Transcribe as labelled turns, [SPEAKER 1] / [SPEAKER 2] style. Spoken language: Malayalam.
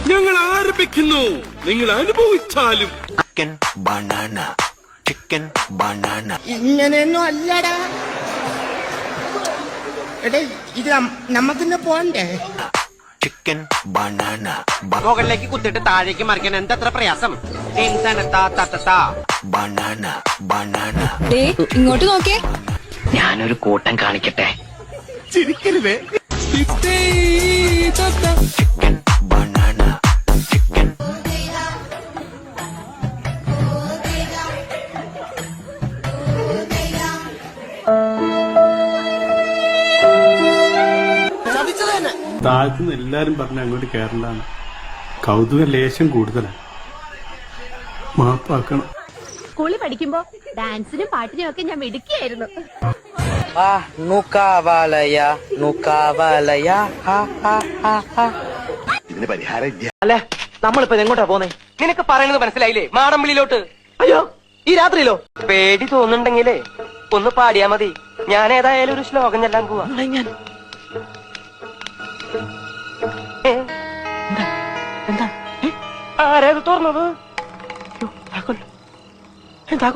[SPEAKER 1] ഞങ്ങൾ ആരംഭിക്കുന്നു. നിങ്ങൾ അനുഭവിച്ചാലും.
[SPEAKER 2] Chicken banana, chicken banana.
[SPEAKER 3] ഇങ്ങനെയൊന്നും അല്ലടാ. എടേ ഇത് നമുക്കിന്ന് പോണ്ടേ?
[SPEAKER 2] Chicken banana.
[SPEAKER 4] മുകളിലേക്ക് കുത്തിട്ട് താഴേക്ക് മറിക്കാൻ എന്തത്ര പ്രയാസം?
[SPEAKER 2] Banana banana.
[SPEAKER 5] ഇങ്ങോട്ട് നോക്കേ.
[SPEAKER 4] ഞാനൊരു കൂട്ടം കാണിക്കട്ടെ.
[SPEAKER 1] ചിരിക്കരുതേ.
[SPEAKER 2] Chicken banana, chicken.
[SPEAKER 6] താഴത്തുനിന്ന് എല്ലാരും പറഞ്ഞ അങ്ങോട്ട് കേരളാണ്. കൗതുക ലേശം കൂടുതലാണ്. മാപ്പാക്കണം.
[SPEAKER 5] സ്കൂളിൽ പഠിക്കുമ്പോ ഡാൻസിനും പാട്ടിനും ഒക്കെ ഞാൻ മിടുക്കിയായിരുന്നു.
[SPEAKER 2] ഇതിന് പരിഹാരം ഇല്ല.
[SPEAKER 4] അല്ല, നമ്മളിപ്പോ എങ്ങോട്ടാ പോന്നെ? നിനക്ക് പറയുന്നത് മനസ്സിലായില്ലേ? മാടമ്പിളിയിലോട്ട്. അയ്യോ, ഈ രാത്രിയിലോ? പേടി തോന്നുന്നുണ്ടെങ്കിലേ ഒന്ന് പാടിയാ മതി. ഞാൻ ഏതായാലും ഒരു ശ്ലോകം ചെല്ലാൻ പോവാ. ഞാൻ എന്താ ആരേത് തുറന്നത്? എന്താ